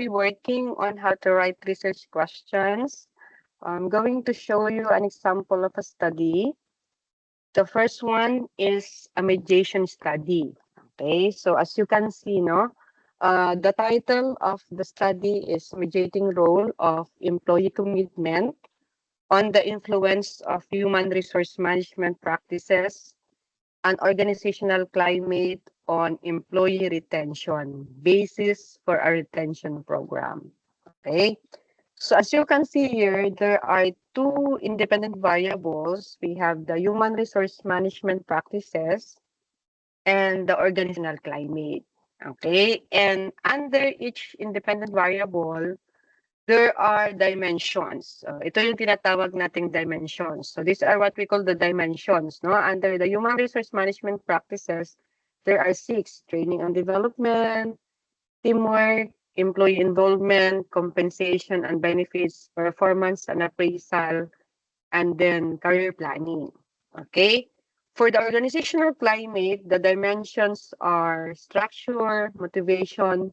be working on how to write research questions. I'm going to show you an example of a study. The first one is a mediation study. Okay, so as you can see, the title of the study is Mediating Role of Employee Commitment on the Influence of Human Resource Management Practices and Organizational Climate on Employee Retention, Basis for a Retention Program. Okay, so as you can see here, there are two independent variables. We have the human resource management practices and the organizational climate. Okay, and under each independent variable, there are dimensions. Ito yung tinatawag nating dimensions. So these are what we call the dimensions. No? Under the human resource management practices, there are 6: training and development, teamwork, employee involvement, compensation and benefits, performance and appraisal, and then career planning. Okay? For the organizational climate, the dimensions are structure, motivation,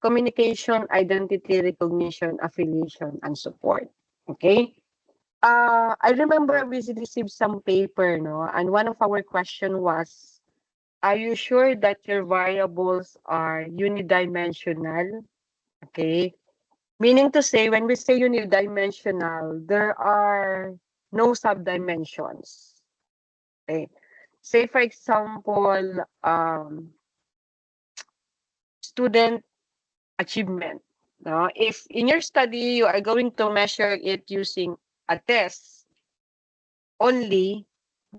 communication, identity, recognition, affiliation, and support. Okay? I remember we received some paper, no? And one of our question was, are you sure that your variables are unidimensional? Okay? Meaning to say, when we say unidimensional, there are no subdimensions. Okay? Say, for example, student achievement. No? If in your study, you are going to measure it using a test only,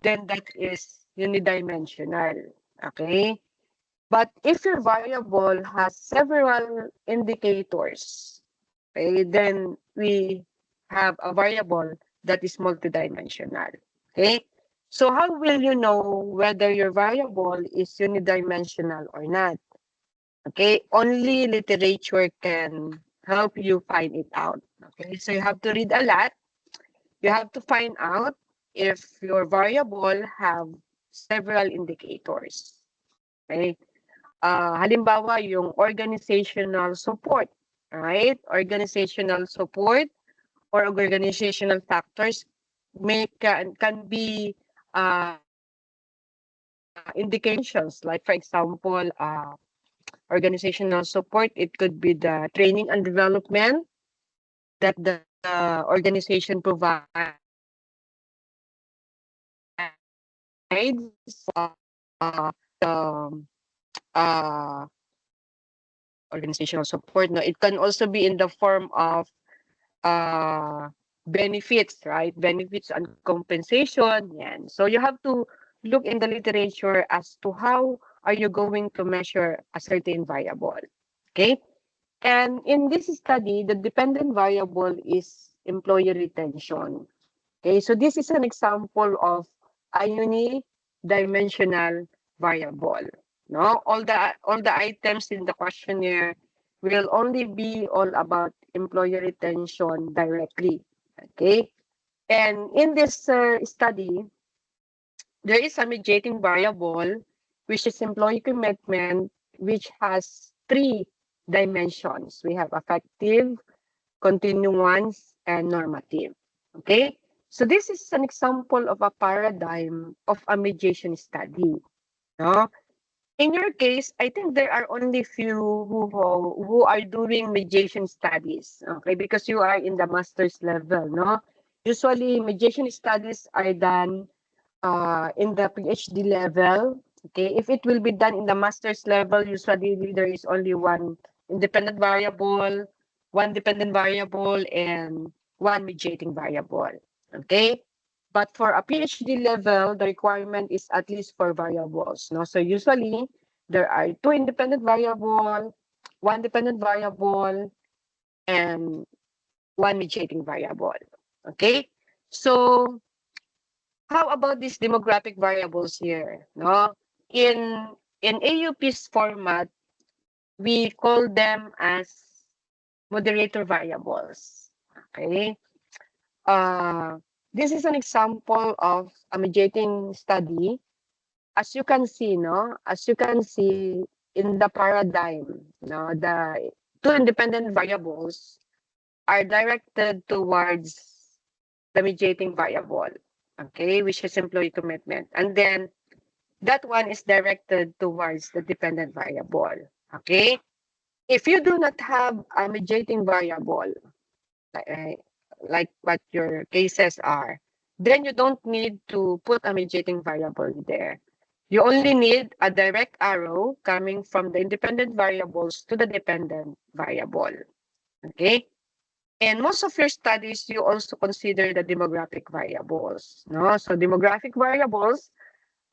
then that is unidimensional. Okay? But if your variable has several indicators, okay, then we have a variable that is multidimensional. Okay? So how will you know whether your variable is unidimensional or not? Okay, only literature can help you find it out. Okay, so you have to read a lot. You have to find out if your variable have several indicators. Okay, halimbawa yung organizational support, right? Organizational support or organizational factors can be indications, like for example, organizational support. It could be the training and development that the organization provides, the organizational support. No, it can also be in the form of benefits, right? Benefits and compensation. Yan. So you have to look in the literature as to how are you going to measure a certain variable. Okay. And in this study, the dependent variable is employee retention. Okay, so this is an example of a unidimensional variable. No, all the items in the questionnaire will only be all about employee retention directly. Okay, and in this study, there is a mediating variable, which is employee commitment, which has 3 dimensions. We have affective, continuance, and normative. Okay? So this is an example of a paradigm of a mediation study. No? In your case, I think there are only few who are doing mediation studies. Okay? Because you are in the master's level. No? Usually, mediation studies are done in the PhD level. Okay, if it will be done in the master's level, usually there is only one independent variable, one dependent variable, and one mediating variable. Okay, but for a PhD level, the requirement is at least 4 variables. No, so usually there are 2 independent variable, one dependent variable, and one mediating variable. Okay, so how about these demographic variables here? No, in AUP's format, we call them as moderator variables. Okay. Uh, this is an example of a mediating study. As you can see, no, as you can see in the paradigm, no, the two independent variables are directed towards the mediating variable, okay, which is employee commitment. And then that one is directed towards the dependent variable, okay? If you do not have a mediating variable, like what your cases are, then you don't need to put a mediating variable there. You only need a direct arrow coming from the independent variables to the dependent variable, okay? And most of your studies, you also consider the demographic variables, no? So demographic variables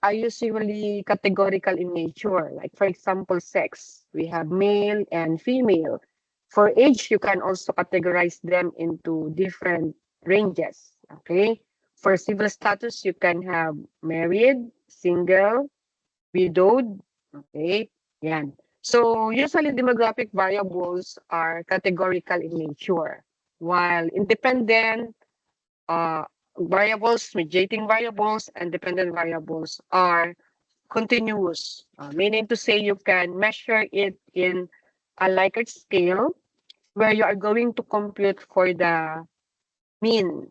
are usually categorical in nature. Like, for example, sex. We have male and female. For age, you can also categorize them into different ranges, okay? For civil status, you can have married, single, widowed, okay? Yan. So, usually demographic variables are categorical in nature, while independent uh, variables, mediating variables, and dependent variables are continuous, meaning to say you can measure it in a Likert scale where you are going to compute for the mean.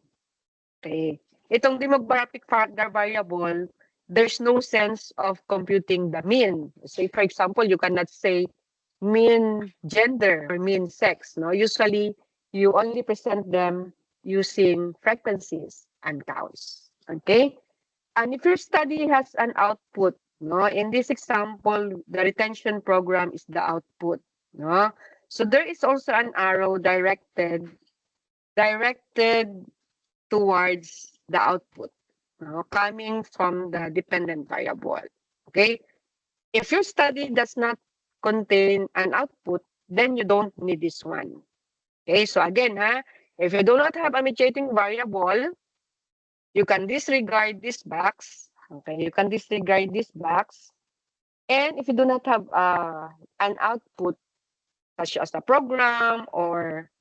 Okay. Itong demographic factor variable, there's no sense of computing the mean. Say, for example, you cannot say mean gender or mean sex. No, usually you only present them using frequencies and counts. Okay, and if your study has an output, no, in this example, the retention program is the output. No, so there is also an arrow directed towards the output, no, coming from the dependent variable. Okay, if your study does not contain an output, then you don't need this one. Okay, so again, if you do not have a mediating variable, you can disregard this box. Okay, you can disregard this box. And if you do not have an output, such as a program or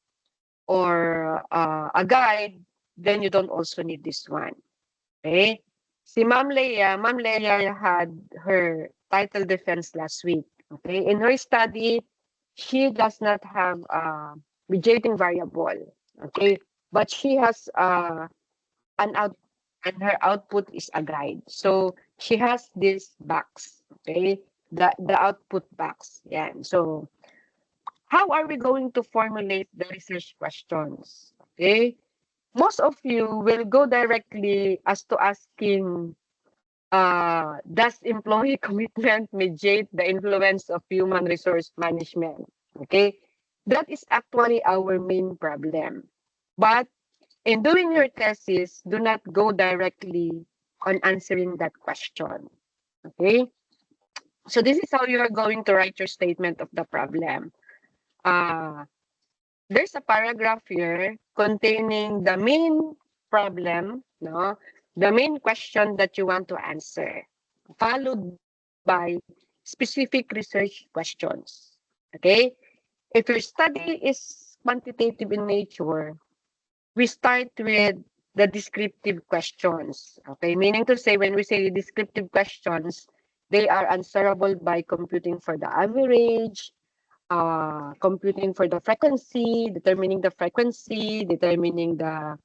a guide, then you don't also need this one. Okay? Si Ma'am Leia had her title defense last week. Okay? In her study, she does not have a mediating variable. Okay? But she has an out and her output is a guide. So she has this box. Okay? The output box. Yeah. So how are we going to formulate the research questions? Okay? Most of you will go directly as to asking, does employee commitment mediate the influence of human resource management? Okay? That is actually our main problem. But in doing your thesis, do not go directly on answering that question. Okay? So this is how you are going to write your statement of the problem. There's a paragraph here containing the main problem, no, the main question that you want to answer, followed by specific research questions. Okay? If your study is quantitative in nature, we start with the descriptive questions. Okay? Meaning to say, when we say descriptive questions, they are answerable by computing for the average, computing for the frequency, determining the frequency, determining the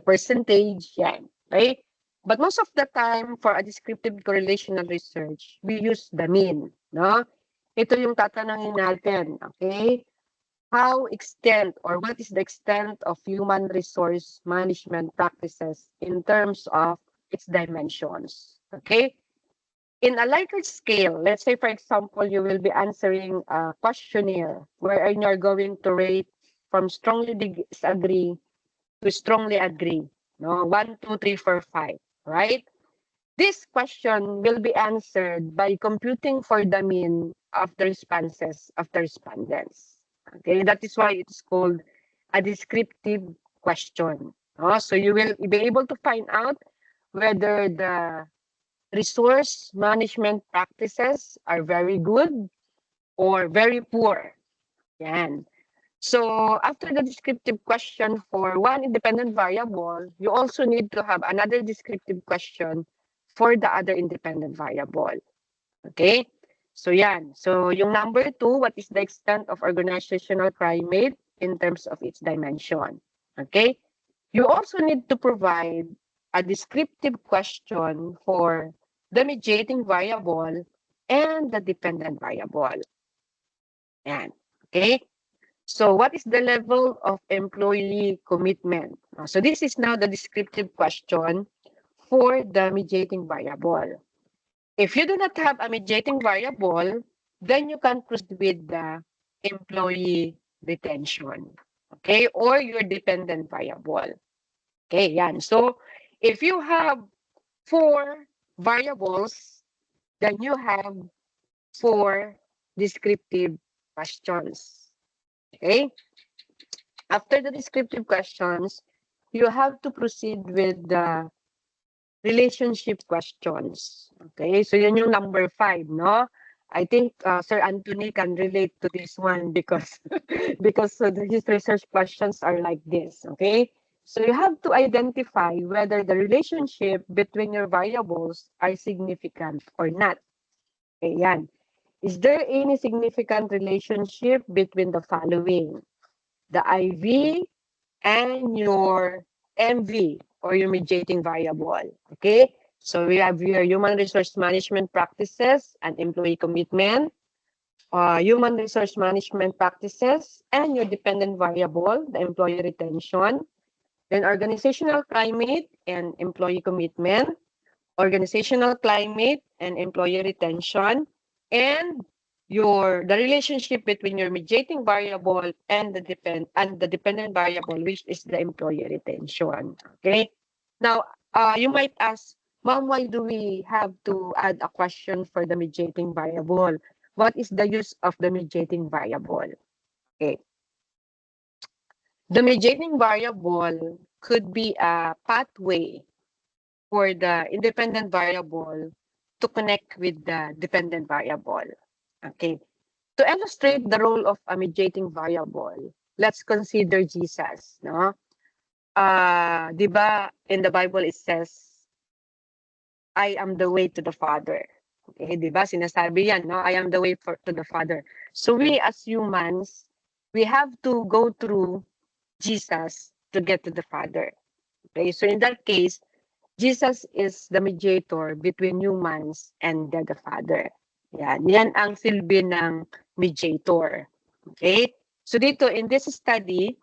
percentage, yan, right? But most of the time, for a descriptive correlational research, we use the mean, no? Ito yung tatanungin natin, okay? How extent or what is the extent of human resource management practices in terms of its dimensions, okay? In a Likert scale, let's say, for example, you will be answering a questionnaire wherein you're going to rate from strongly disagree to strongly agree. No, 1, 2, 3, 4, 5, right? This question will be answered by computing for the mean of the responses of the respondents. Okay, that is why it's called a descriptive question. So you will be able to find out whether the resource management practices are very good or very poor. Yan. So after the descriptive question for one independent variable, you also need to have another descriptive question for the other independent variable. Okay? So yan. So yung number 2, what is the extent of organizational climate in terms of its dimension? Okay? You also need to provide a descriptive question for the mediating variable and the dependent variable. Yan. Okay? So what is the level of employee commitment? So this is now the descriptive question for the mediating variable. If you do not have a mediating variable, then you can proceed with the employee retention. Okay? Or your dependent variable. Okay, yan. So, if you have 4 variables, then you have 4 descriptive questions. Okay? After the descriptive questions, you have to proceed with the relationship questions. Okay? So, yun yung number 5, no? I think Sir Anthony can relate to this one because because his research questions are like this. Okay? So you have to identify whether the relationship between your variables are significant or not. Okay, yan. Is there any significant relationship between the following? The IV and your MV or your mediating variable. Okay? So we have your human resource management practices and employee commitment, human resource management practices, and your dependent variable, the employee retention, then organizational climate and employee commitment, organizational climate and employee retention, and the relationship between your mediating variable and the dependent variable, which is the employee retention. Okay. Now, you might ask, Ma'am, why do we have to add a question for the mediating variable? What is the use of the mediating variable? Okay. The mediating variable could be a pathway for the independent variable to connect with the dependent variable. Okay. To illustrate the role of a mediating variable, let's consider Jesus, no? Di ba, in the Bible it says, I am the way to the Father. Okay, di ba? Sinasabi yan, no? I am the way to the Father. So we as humans, we have to go through Jesus to get to the Father. Okay, so in that case, Jesus is the mediator between humans and the Father. Yan ang silbi ng mediator. Okay? So dito, in this study,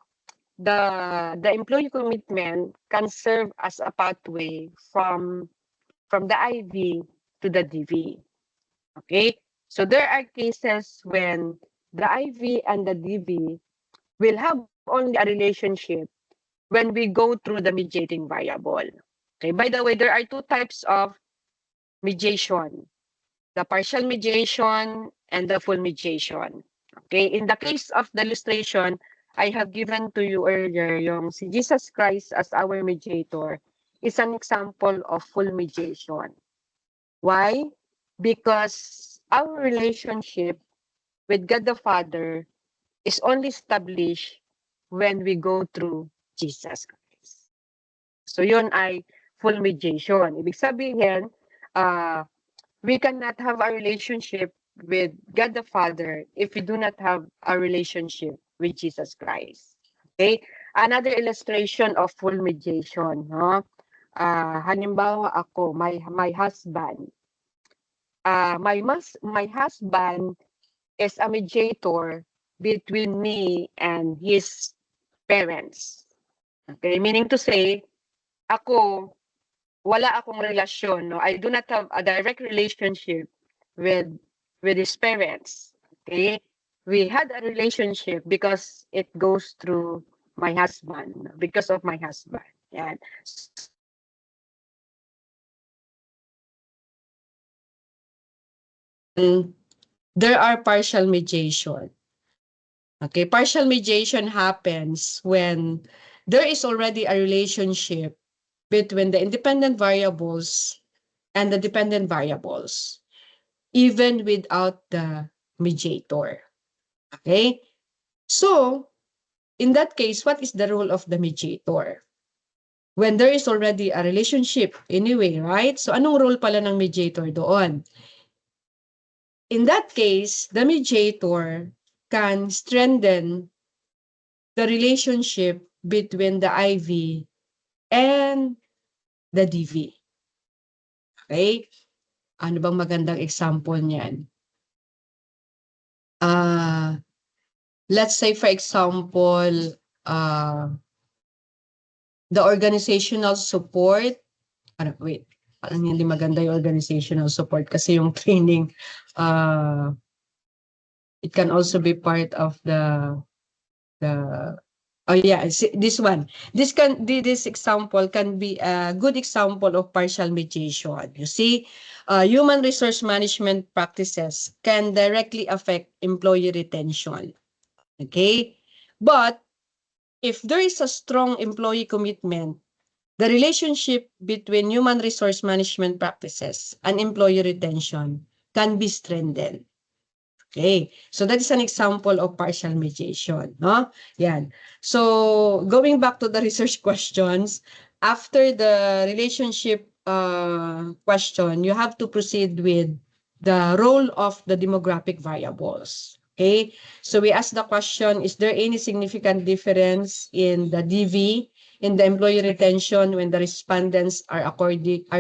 the employee commitment can serve as a pathway from the IV to the DV. Okay? So there are cases when the IV and the DV will have only a relationship when we go through the mediating variable. Okay, by the way, there are 2 types of mediation, the partial mediation and the full mediation. Okay, in the case of the illustration, I have given to you earlier, yung si Jesus Christ as our mediator is an example of full mediation. Why? Because our relationship with God the Father is only established when we go through Jesus Christ. So yun ay full mediation. Ibig sabihin, we cannot have a relationship with God the Father if we do not have a relationship with Jesus Christ. Okay? Another illustration of full mediation, no? Halimbawa ako, my husband. My husband is a mediator between me and his parents. Okay? Meaning to say, ako, wala akong relasyon, no? I do not have a direct relationship with his parents. Okay? We had a relationship because it goes through my husband, because of my husband. Yan. There are partial mediation. Okay, partial mediation happens when there is already a relationship between the independent variables and the dependent variables, even without the mediator. Okay? So, in that case, what is the role of the mediator? When there is already a relationship anyway, right? So, anong role pala ng mediator doon? in that case, the mediator can strengthen the relationship between the IV and the DV. Okay? Ano bang magandang example niyan? Let's say, for example, the organizational support. Wait, parang hindi maganda yung organizational support kasi yung training, it can also be part of oh yeah, this one. This example can be a good example of partial mediation. You see, human resource management practices can directly affect employee retention. Okay? But if there is a strong employee commitment, the relationship between human resource management practices and employee retention can be strengthened. Okay, so that is an example of partial mediation, no? Yan. So, going back to the research questions, after the relationship question, you have to proceed with the role of the demographic variables. Okay, so we ask the question, is there any significant difference in the DV, in the employee retention when the respondents are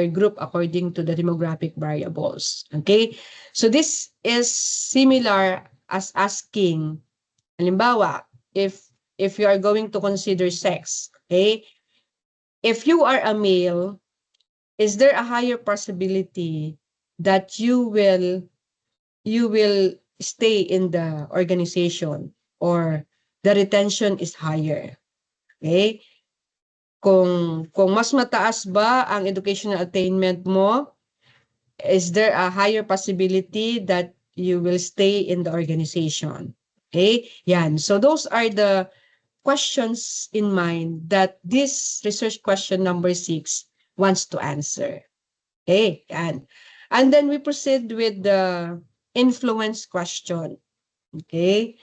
grouped according to the demographic variables? Okay, so this is similar as asking, halimbawa, if you are going to consider sex, okay? If you are a male, is there a higher possibility that you will stay in the organization or the retention is higher? Okay? Kung mas mataas ba ang educational attainment mo, is there a higher possibility that you will stay in the organization? Okay? Yan. So those are the questions in mind that this research question number 6 wants to answer. Okay? Yan. And then we proceed with the influence question. Okay?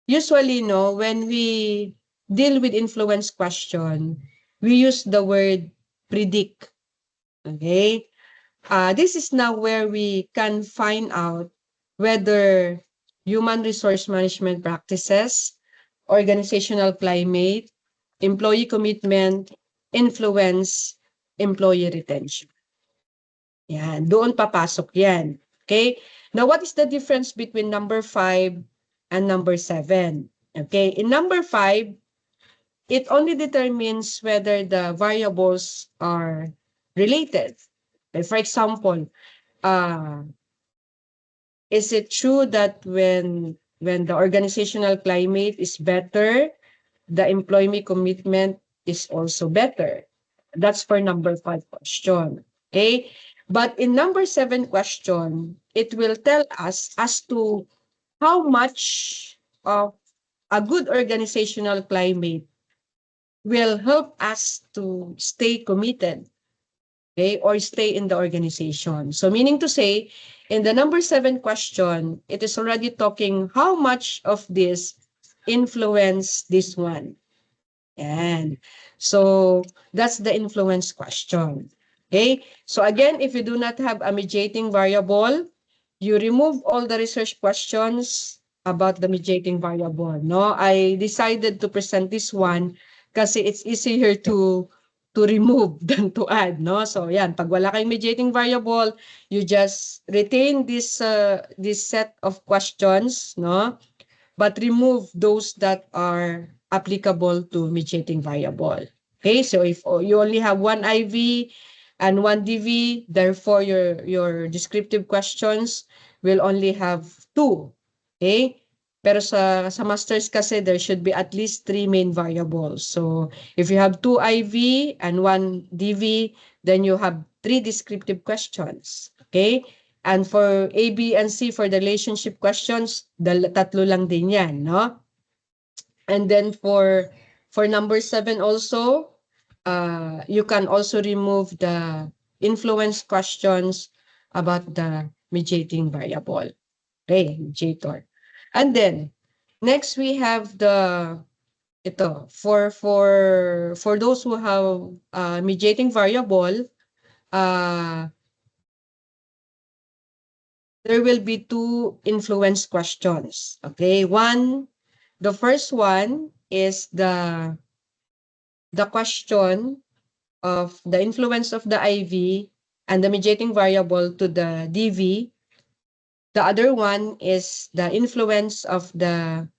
Usually, no, when we deal with influence question, we use the word predict. Okay? This is now where we can find out whether human resource management practices, organizational climate, employee commitment, influence, employee retention. Yan, doon papasok yan. Okay? Now, what is the difference between number 5 and number 7? Okay, in number 5, it only determines whether the variables are related. For example, is it true that when the organizational climate is better, the employee commitment is also better? That's for number 5 question. Okay? But in number 7 question, it will tell us as to how much of a good organizational climate will help us to stay committed, okay, or stay in the organization. So meaning to say, in the number 7 question, it is already talking how much of this influence this one. And so that's the influence question. Okay, so again, if you do not have a mediating variable, you remove all the research questions about the mediating variable. No, I decided to present this one kasi it's easier to remove than to add. No, so yan, pag wala kayong mediating variable, you just retain this set of questions. No, but remove those that are applicable to mediating variable. Okay, so if you only have one IV and one DV, therefore your descriptive questions will only have 2. Okay? Pero sa masters kasi there should be at least 3 main variables. So if you have 2 IV and 1 DV, then you have 3 descriptive questions. Okay? And for A, B, and C, for the relationship questions, tatlo lang din yan, no? And then for number 7 also, you can also remove the influence questions about the mediating variable. Okay, mediator. And then, next we have for those who have mediating variable, there will be two influence questions. Okay, the first one is the question of the influence of the IV and the mediating variable to the DV. The other one is the influence of the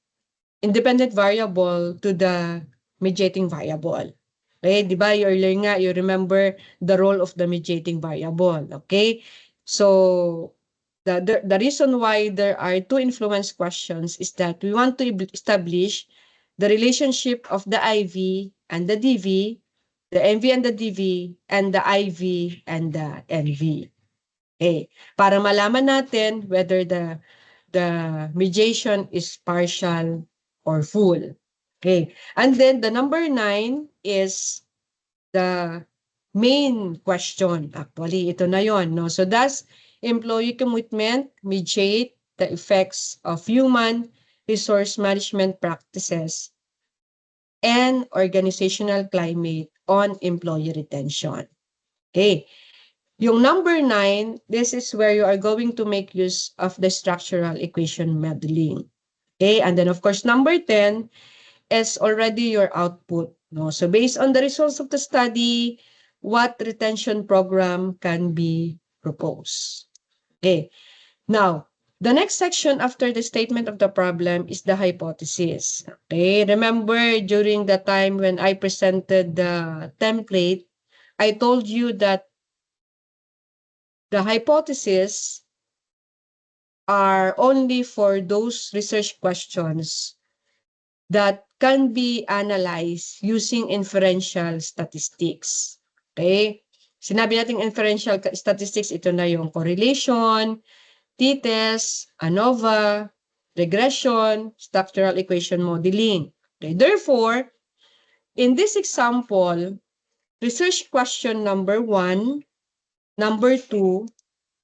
independent variable to the mediating variable. Okay, di ba? Earlier nga, you remember the role of the mediating variable. Okay, so the reason why there are two influence questions is that we want to establish the relationship of the IV and the DV, the MV and the DV, and the IV and the NV. Okay, para malaman natin whether the mediation is partial or full. Okay, and then the number 9 is the main question. Actually, ito na yon, no? So does employee commitment mediate the effects of human resource management practices and organizational climate on employee retention? Okay. Yung number 9, this is where you are going to make use of the structural equation modeling. Okay, and then of course, number 10 is already your output. No? So based on the results of the study, what retention program can be proposed? Okay, now, the next section after the statement of the problem is the hypothesis. Okay, remember during the time when I presented the template, I told you that the hypotheses are only for those research questions that can be analyzed using inferential statistics. Okay? Sinabi natin inferential statistics, ito na yung correlation, t-test, ANOVA, regression, structural equation modeling. Okay? Therefore, in this example, research question number 1, number 2,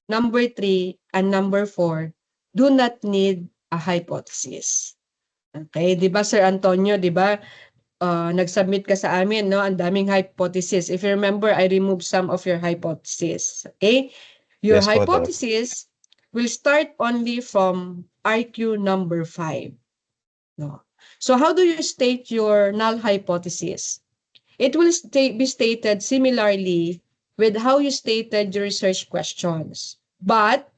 number 3, and number 4 do not need a hypothesis. Okay, di ba Sir Antonio, di ba? Nag-submit ka sa amin, no? Ang daming hypothesis. If you remember, I removed some of your hypothesis. Okay? Your Yes po, Doc. hypothesis will start only from RQ number 5. No? So how do you state your null hypothesis? It will be stated similarly with how you stated your research questions, but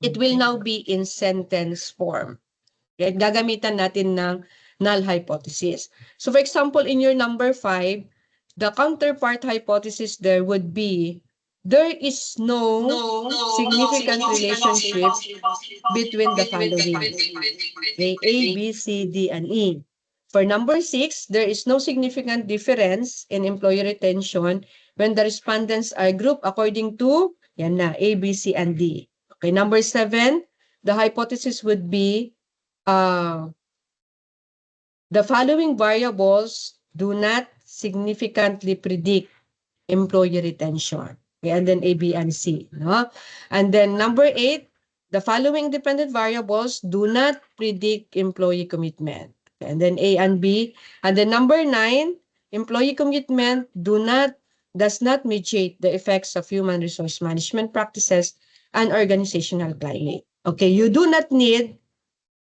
it will now be in sentence form. Okay? Gagamitan natin ng null hypothesis. So for example, in your number 5, the counterpart hypothesis there would be there is no significant relationship between the following. Okay? A, B, C, D, and E. For number 6, there is no significant difference in employee retention when the respondents are grouped according to, yan na, A, B, C, and D. Okay, number 7, the hypothesis would be the following variables do not significantly predict employee retention. Okay, and then A, B, and C. No? And then number 8, the following dependent variables do not predict employee commitment. And then A and B. And then number 9, employee commitment does not mediate the effects of human resource management practices and organizational climate. Okay, you do not need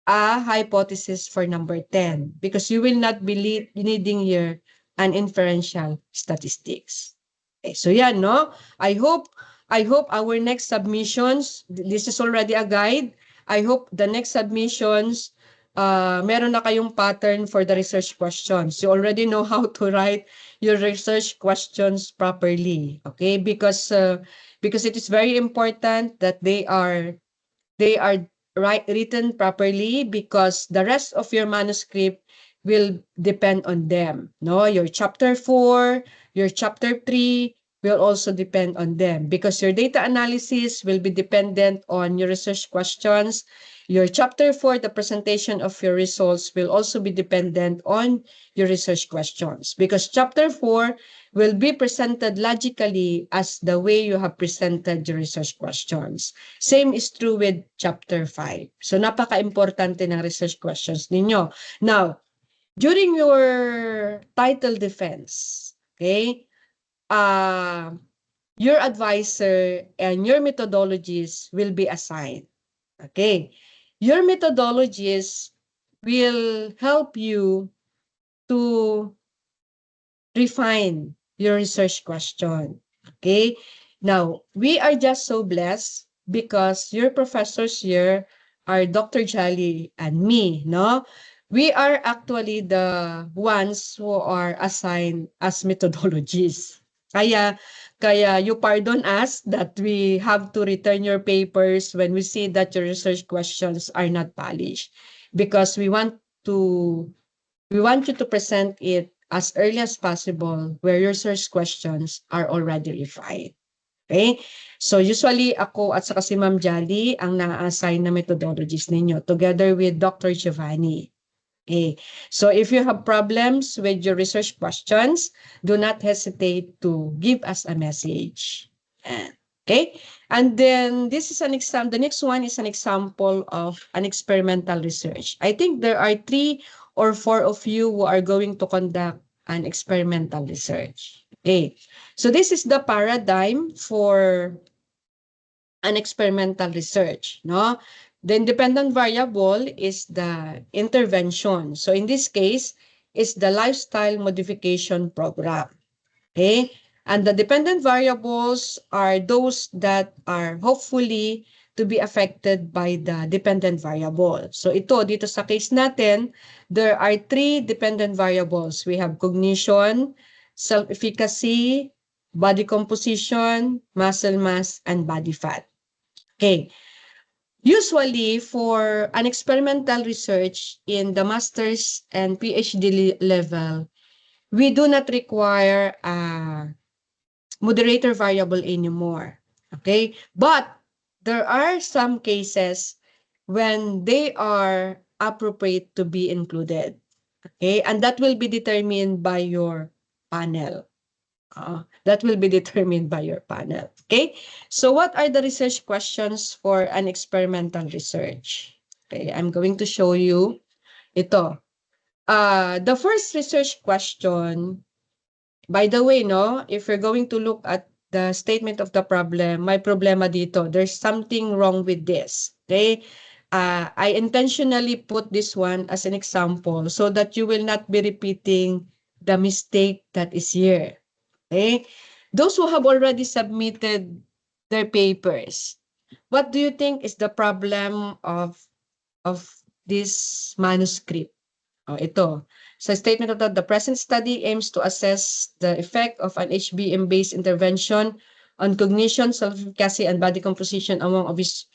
a hypothesis for number 10 because you will not be needing here an inferential statistics. Okay, so yan, no? I hope our next submissions, this is already a guide. I hope the next submissions, meron na kayong pattern for the research questions. You already know how to write your research questions properly, okay? Because it is very important that they are written properly because the rest of your manuscript will depend on them. No, your chapter 4, your chapter 3 will also depend on them because your data analysis will be dependent on your research questions. Your chapter 4, the presentation of your results will also be dependent on your research questions because chapter 4 will be presented logically as the way you have presented your research questions. Same is true with chapter 5. So napaka-importante ng research questions ninyo. Now, during your title defense, okay, your advisor and your methodologies will be assigned. Okay. Your methodologies will help you to refine your research question. Okay. Now, we are just so blessed because your professors here are Dr. Jolly and me, no? We are actually the ones who are assigned as methodologies. Kaya you pardon us that we have to return your papers when we see that your research questions are not polished, because we want you to present it as early as possible where your search questions are already refined. Okay? So usually ako at saka si Ma'am Jolly ang na-assign na methodologies ninyo together with Dr. Giovanni. Okay. So if you have problems with your research questions, do not hesitate to give us a message. Okay? And then this is an example. The next one is an example of an experimental research. I think there are 3 or 4 of you who are going to conduct an experimental research. Okay. So this is the paradigm for an experimental research, no? The independent variable is the intervention. So in this case, is the lifestyle modification program. Okay? And the dependent variables are those that are hopefully to be affected by the dependent variable. So ito, dito sa case natin, there are 3 dependent variables. We have cognition, self-efficacy, body composition, muscle mass, and body fat. Okay. Usually, for an experimental research in the master's and PhD level, we do not require a moderator variable anymore. Okay? But there are some cases when they are appropriate to be included. Okay? And that will be determined by your panel. That will be determined by your panel. Okay? So what are the research questions for an experimental research? Okay, I'm going to show you ito. The first research question, by the way, no, if you're going to look at the statement of the problem, may problema dito. There's something wrong with this. Okay? I intentionally put this one as an example so that you will not be repeating the mistake that is here. Okay? Those who have already submitted their papers, what do you think is the problem of this manuscript? Ito. Sa statement of the present study aims to assess the effect of an HBM-based intervention on cognition, self-efficacy, and body composition among obese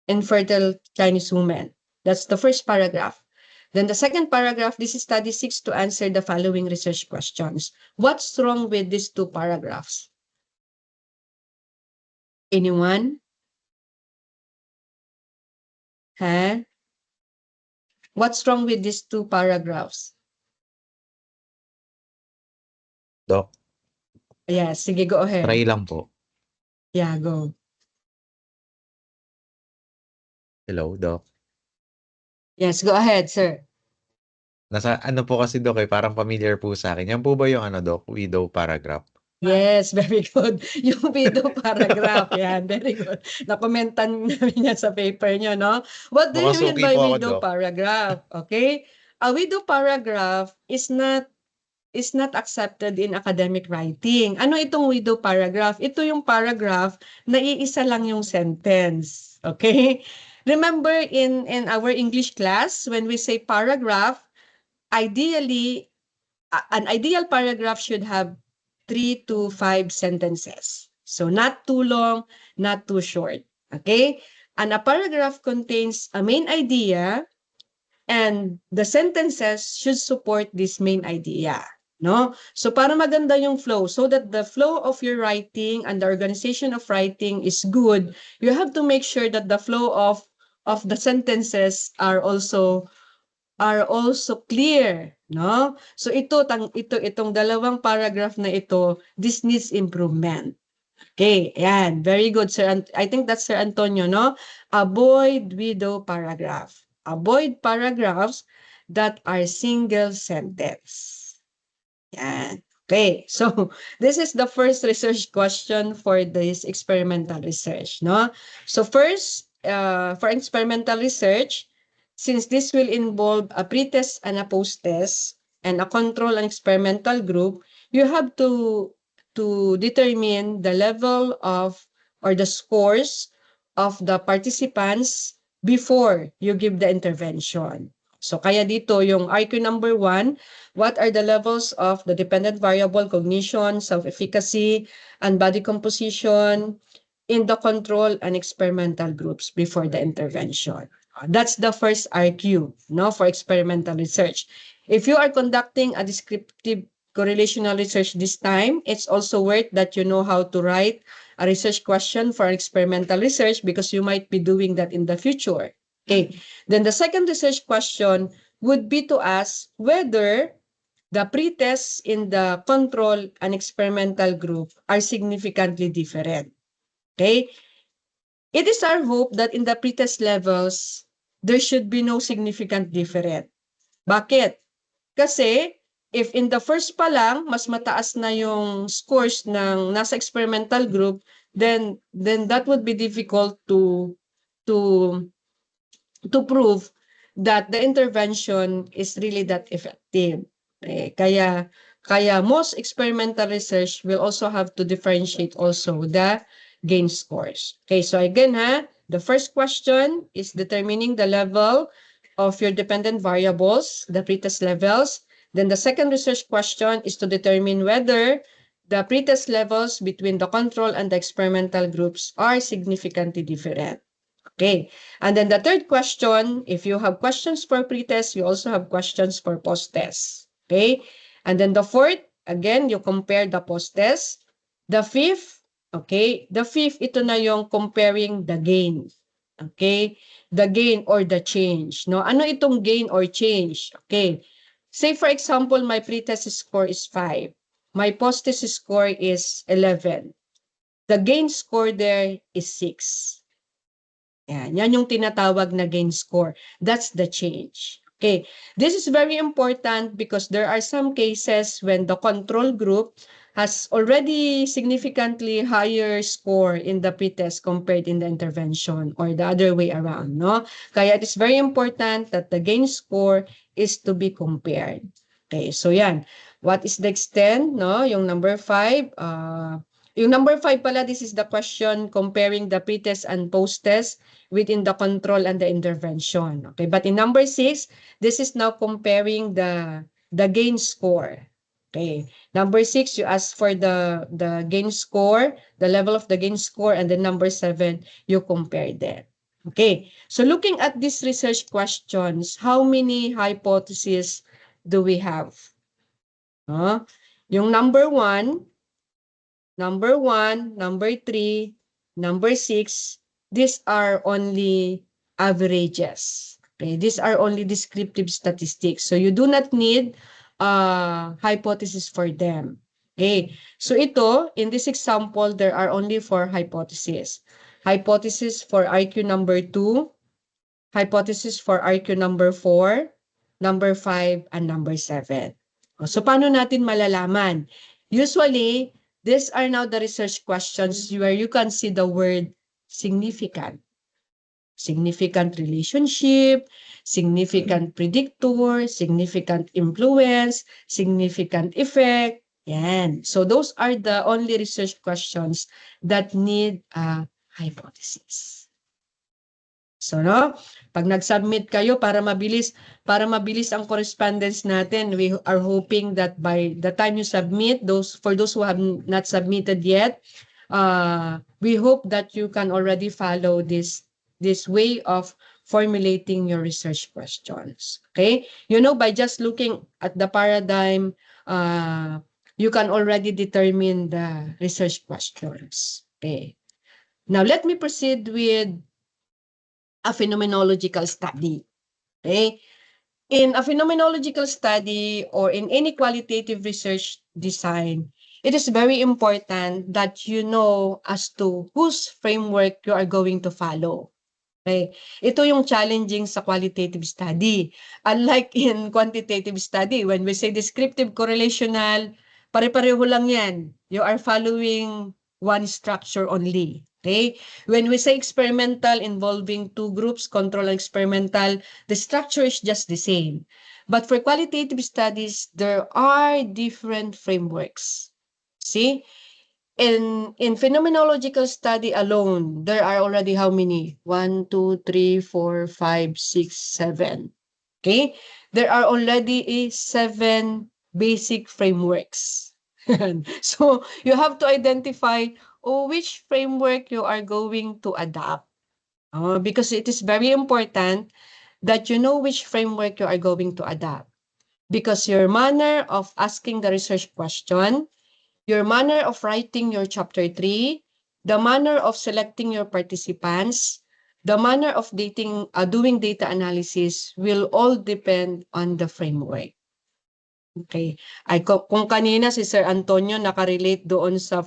infertile Chinese women. That's the first paragraph. Then the second paragraph, this study seeks to answer the following research questions. What's wrong with these 2 paragraphs? Anyone? Huh? What's wrong with these 2 paragraphs? Doc, Yeah, sige, go ahead. try lang po. Yeah, go. Hello, Doc. Yes, go ahead, sir. Nasa ano po kasi, Doc, parang familiar po sa akin. Yan po ba yung Doc, widow paragraph? Yes, very good. Yung widow paragraph, yan, very good. Nakomentan namin yan sa paper nyo, no? What do you mean Mukhang suki by po ako, widow Doc. paragraph? Okay? A widow paragraph is not accepted in academic writing. Ano itong widow paragraph? Ito yung paragraph na iisa lang yung sentence. Okay? Remember in our English class, when we say paragraph, ideally, an ideal paragraph should have 3 to 5 sentences. So not too long, not too short. Okay? And a paragraph contains a main idea, and the sentences should support this main idea. No? So para maganda yung flow, so that the flow of your writing and the organization of writing is good, you have to make sure that the flow of the sentences are also clear, no? So itong dalawang paragraph na ito, this needs improvement. Okay, ayan, very good, sir. I think that's Sir Antonio, no? Avoid widow paragraph. Avoid paragraphs that are single sentence. Yan. Okay, so this is the first research question for this experimental research, no? So first, for experimental research, since this will involve a pretest and a post-test and a control and experimental group, you have to determine the level of or the scores of the participants before you give the intervention. So kaya dito yung IQ number 1, what are the levels of the dependent variable cognition, self-efficacy, and body composition in the control and experimental groups before the intervention. That's the first RQ, no, for experimental research. If you are conducting a descriptive correlational research this time, it's also worth that you know how to write a research question for experimental research because you might be doing that in the future. Okay. Then the second research question would be to ask whether the pretests in the control and experimental group are significantly different. Okay? It is our hope that in the pretest levels, there should be no significant difference. Bakit? Kasi if in the first pa lang, mas mataas na yung scores ng nasa experimental group, then that would be difficult to prove that the intervention is really that effective. Kaya most experimental research will also have to differentiate also the gain scores. Okay, so again, the first question is determining the level of your dependent variables, the pretest levels. Then the second research question is to determine whether the pretest levels between the control and the experimental groups are significantly different. Okay, and then the third question, if you have questions for pretest, you also have questions for post-test. Okay, and then the fourth, again, you compare the post-test. The fifth, okay, ito na yung comparing the gain. Okay, the gain or the change. No, ano itong gain or change? Okay, say for example, my pretest score is 5. My post-test score is 11. The gain score there is 6. Yan yung tinatawag na gain score. That's the change. Okay, this is very important because there are some cases when the control group has already significantly higher score in the pretest compared in the intervention or the other way around, no? Kaya it is very important that the gain score is to be compared. Okay, so yan. What is the extent, no? Yung number 5, yung number 5 pala, this is the question comparing the pretest and post-test within the control and the intervention. Okay, but in number 6, this is now comparing the gain score. Okay, number 6, you ask for the gain score, the level of the gain score, and then number 7, you compare them. Okay, so looking at these research questions, how many hypotheses do we have? Yung number 1, number 3, number 6, these are only averages. Okay, these are only descriptive statistics. So you do not need hypothesis for them. Okay, so ito, in this example, there are only 4 hypotheses. Hypothesis for IQ number 2, hypothesis for IQ number 4, number 5, and number 7. So paano natin malalaman? Usually, these are now the research questions where you can see the word significant. Significant relationship, significant predictor, significant influence, significant effect. Yan. So those are the only research questions that need a hypothesis. So, no, pag nag-submit kayo para mabilis ang correspondence natin, we are hoping that by the time you submit, for those who have not submitted yet, we hope that you can already follow this way of formulating your research questions. Okay? You know, by just looking at the paradigm, you can already determine the research questions. Okay. Now, let me proceed with a phenomenological study. Okay? In a phenomenological study or in any qualitative research design, it is very important that you know as to whose framework you are going to follow. Okay? Ito yung challenging sa qualitative study. Unlike in quantitative study, when we say descriptive correlational, Pare-pareho lang yan. You are following one structure only. Okay? When we say experimental involving two groups, control and experimental, the structure is just the same. But for qualitative studies, there are different frameworks. See? In phenomenological study alone, there are already how many? 1, 2, 3, 4, 5, 6, 7. Okay? There are already 7 basic frameworks. So you have to identify which framework you are going to adopt. Because it is very important that you know which framework you are going to adopt. Because your manner of asking the research question, your manner of writing your chapter 3, the manner of selecting your participants, the manner of doing data analysis will all depend on the framework. Okay. Kung kanina si Sir Antonio nakarelate doon sa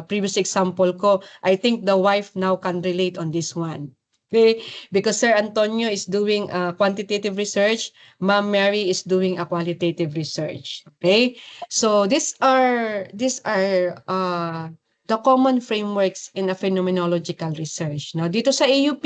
previous example ko, I think the wife now can relate on this one. Okay? Because Sir Antonio is doing quantitative research, Ma'am Mary is doing a qualitative research. Okay? So these are the common frameworks in a phenomenological research. Now, dito sa AUP,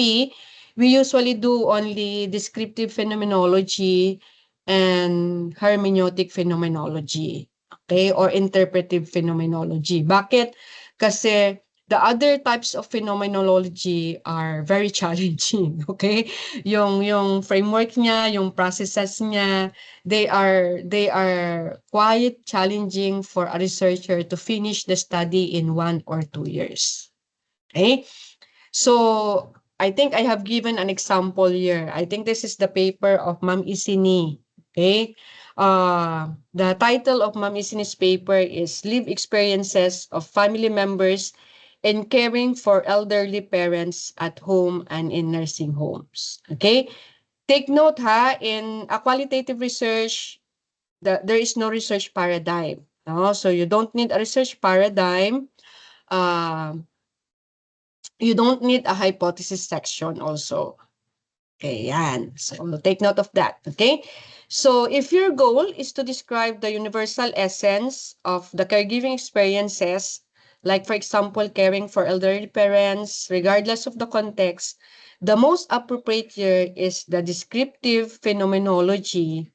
we usually do only descriptive phenomenology and hermeneutic phenomenology, okay, or interpretive phenomenology. Bakit? Kasi the other types of phenomenology are very challenging, okay? Yung framework niya, yung processes niya, they are quite challenging for a researcher to finish the study in 1 or 2 years. Okay? So, I think I have given an example here. I think this is the paper of Ma'am Isini. Okay. The title of Ma'am Isini's paper is Lived Experiences of Family Members in Caring for Elderly Parents at Home and in Nursing Homes. Okay. Take note in a qualitative research, there is no research paradigm. No? So you don't need a research paradigm. You don't need a hypothesis section also. Okay, yan. So, take note of that, okay? So, if your goal is to describe the universal essence of the caregiving experiences, like, for example, caring for elderly parents, regardless of the context, the most appropriate here is the descriptive phenomenology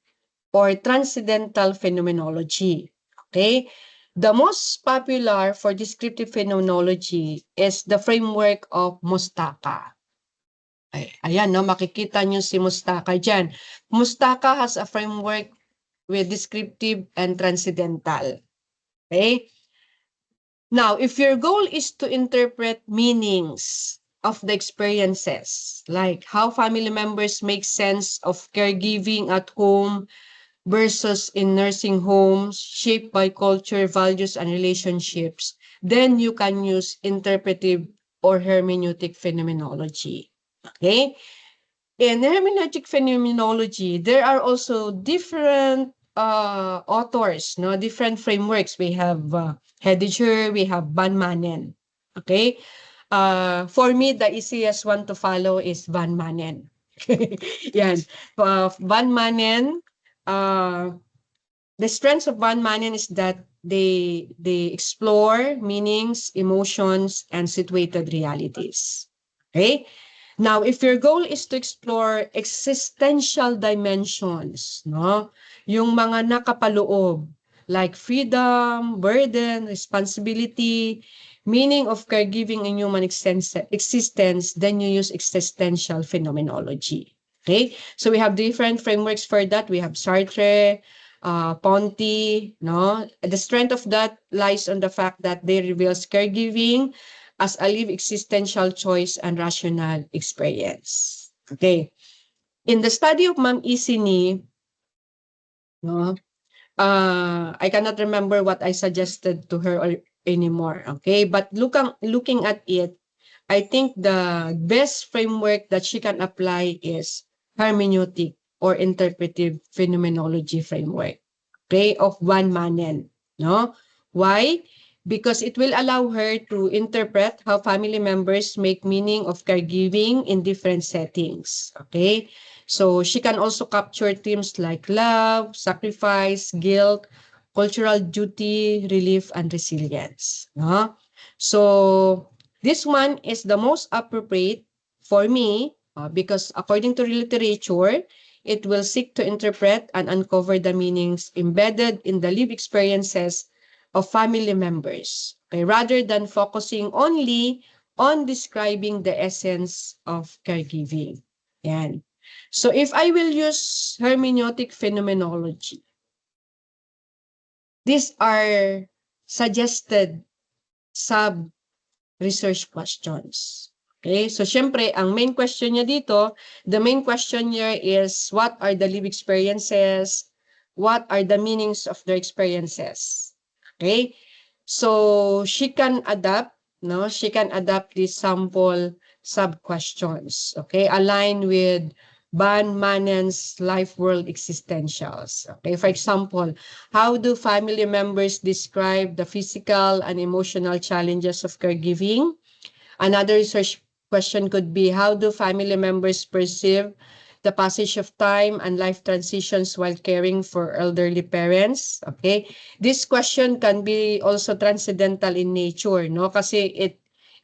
or transcendental phenomenology, okay? The most popular for descriptive phenomenology is the framework of Mustaka. Ayan, no, makikita nyo si Mustaka dyan. Mustaka has a framework with descriptive and transcendental. Okay? Now, if your goal is to interpret meanings of the experiences, like how family members make sense of caregiving at home versus in nursing homes, shaped by culture, values, and relationships, then you can use interpretive or hermeneutic phenomenology. Okay? In hermeneutic phenomenology, there are also different authors, no, different frameworks. We have Heidegger, we have Van Manen. Okay? For me, the easiest one to follow is Van Manen. Yan. Van Manen, the strengths of Van Manen is that they explore meanings, emotions, and situated realities. Okay? Now, if your goal is to explore existential dimensions, no, yung mga nakapaloob, like freedom, burden, responsibility, meaning of caregiving in human existence, then you use existential phenomenology. Okay? So we have different frameworks for that. We have Sartre, Ponti, no? The strength of that lies on the fact that they reveals caregiving as a lived existential choice and rational experience. Okay. In the study of Ma'am Isini, no, I cannot remember what I suggested to her anymore. Okay, but looking at it, I think the best framework that she can apply is hermeneutic or interpretive phenomenology framework. Okay, of Van Manen. No, why? Because it will allow her to interpret how family members make meaning of caregiving in different settings. Okay, so she can also capture themes like love, sacrifice, guilt, cultural duty, relief, and resilience. No? So this one is the most appropriate for me because according to literature, it will seek to interpret and uncover the meanings embedded in the lived experiences of family members, okay, rather than focusing only on describing the essence of caregiving. Yan. So if I will use hermeneutic phenomenology, these are suggested sub-research questions. Okay, so syempre, ang main question niya dito, the main question here is, what are the lived experiences? What are the meanings of their experiences? Okay, so she can adapt, no? She can adapt these sample sub-questions, okay, aligned with Van Manen's life world existentials. Okay, for example, how do family members describe the physical and emotional challenges of caregiving? Another research question could be, how do family members perceive the passage of time and life transitions while caring for elderly parents? Okay, this question can be also transcendental in nature, no? Kasi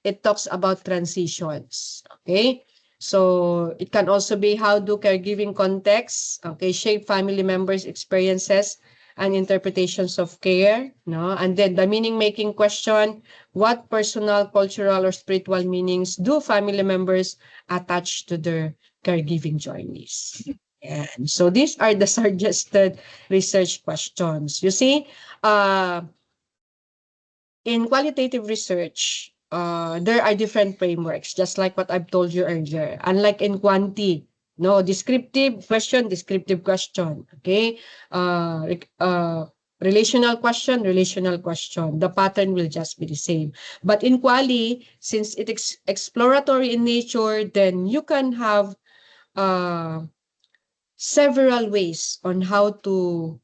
it talks about transitions. Okay, so it can also be, how do caregiving contexts, okay, shape family members' experiences and interpretations of care, no? And then the meaning-making question, what personal, cultural, or spiritual meanings do family members attach to their caregiving journeys? And so these are the suggested research questions. You see, in qualitative research, there are different frameworks, just like what I've told you earlier. Unlike in quanti, no, descriptive question, okay? Relational question, the pattern will just be the same. But in quali, since it's exploratory in nature, then you can have several ways on how to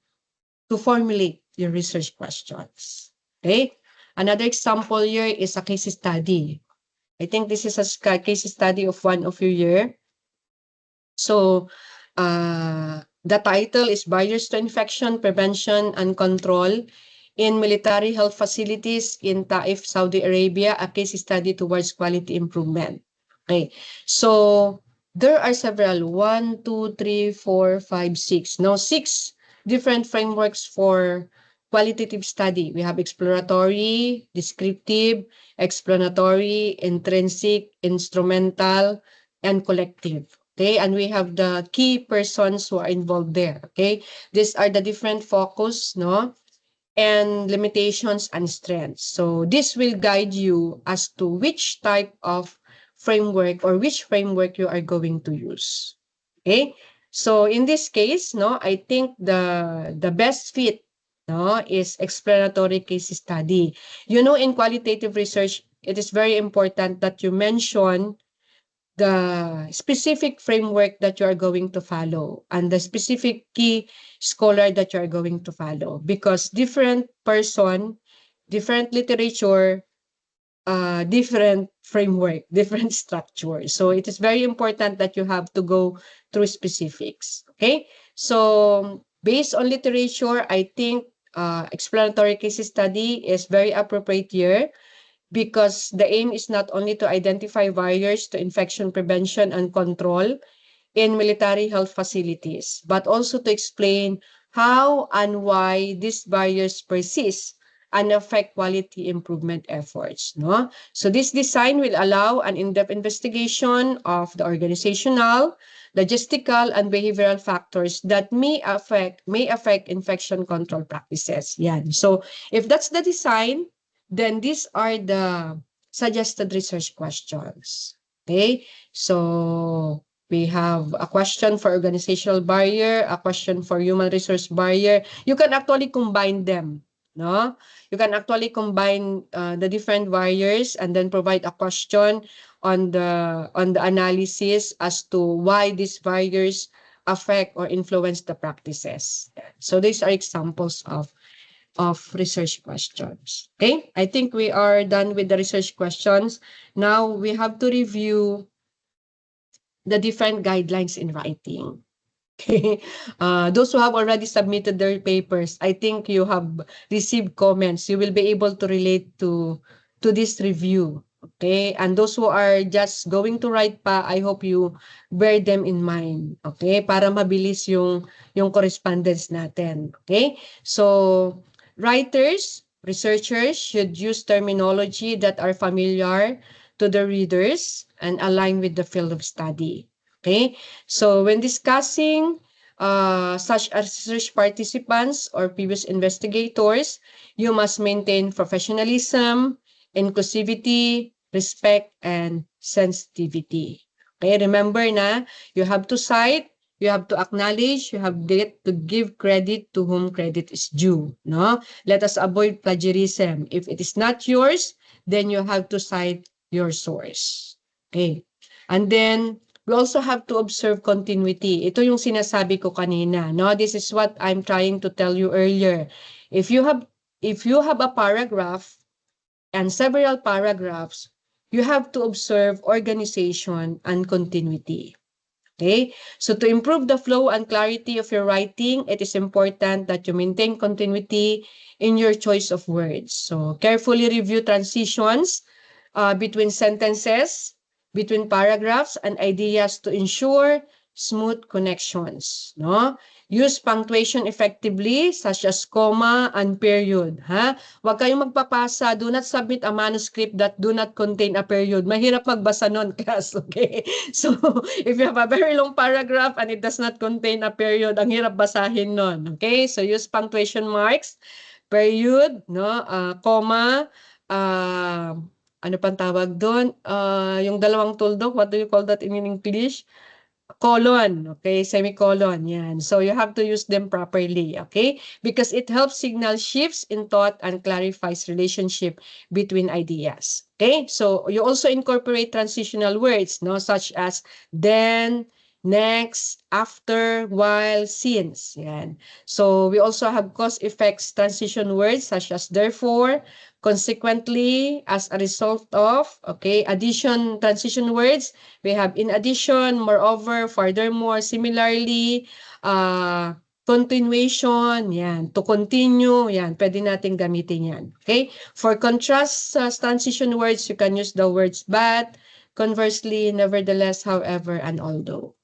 formulate your research questions. Okay? Another example here is a case study. I think this is a case study of one of your year. So, the title is Barriers to Infection Prevention and Control in Military Health Facilities in Taif, Saudi Arabia, a case study towards quality improvement. Okay, so there are several, 1, 2, 3, 4, 5, 6. Now, 6 different frameworks for qualitative study. We have exploratory, descriptive, explanatory, intrinsic, instrumental, and collective. Okay, and we have the key persons who are involved there. Okay, these are the different focus, no, and limitations and strengths. So this will guide you as to which type of framework or which framework you are going to use. Okay, so in this case, no, I think the best fit, no, is explanatory case study. You know, in qualitative research, it is very important that you mention the specific framework that you are going to follow and the specific key scholar that you are going to follow, because different person, different literature, different framework, different structure. So it is very important that you have to go through specifics. Okay, so based on literature, I think explanatory case study is very appropriate here, because the aim is not only to identify barriers to infection prevention and control in military health facilities, but also to explain how and why these barriers persist and affect quality improvement efforts. No? So this design will allow an in-depth investigation of the organizational, logistical, and behavioral factors that may affect infection control practices. Yan. So if that's the design, then these are the suggested research questions. Okay, so we have a question for organizational barrier, a question for human resource barrier. You can actually combine them, no? You can actually combine the different barriers and then provide a question on the analysis as to why these barriers affect or influence the practices. So these are examples of research questions. Okay, I think we are done with the research questions. Now we have to review the different guidelines in writing. Okay. Those who have already submitted their papers, I think you have received comments. You will be able to relate to this review. Okay. And those who are just going to write pa, I hope you bear them in mind. Okay. Para mabilis yung correspondence natin. Okay. So, writers, researchers should use terminology that are familiar to the readers and align with the field of study. Okay. So when discussing such as research participants or previous investigators, you must maintain professionalism, inclusivity, respect, and sensitivity. Okay, remember na, you have to cite, you have to acknowledge, you have to give credit to whom credit is due. No? Let us avoid plagiarism. If it is not yours, then you have to cite your source. Okay. And then, we also have to observe continuity. Ito yung sinasabi ko kanina, no? This is what I'm trying to tell you earlier. If you have a paragraph and several paragraphs, you have to observe organization and continuity. Okay? So to improve the flow and clarity of your writing, it is important that you maintain continuity in your choice of words. So carefully review transitions between sentences, between paragraphs and ideas to ensure smooth connections, no? Use punctuation effectively such as comma and period, ha? Huwag kayong magpapasa, do not submit a manuscript that do not contain a period. Mahirap magbasa nun, class, okay? So, if you have a very long paragraph and it does not contain a period, ang hirap basahin nun, okay? So, use punctuation marks, period, no? Comma, ano pang tawag doon? Yung dalawang tuldok, what do you call that in English? Colon, okay? Semicolon, yan. So you have to use them properly, okay? Because it helps signal shifts in thought and clarifies relationship between ideas, okay? So you also incorporate transitional words, no? Such as then, next, after, while, since, yan. So we also have cause effects transition words such as therefore, consequently, as a result of, okay? Addition transition words, we have in addition, moreover, furthermore, similarly, continuation, yan, to continue, yan, pwede natin gamitin yan, okay? For contrast transition words, you can use the words but, conversely, nevertheless, however, and although.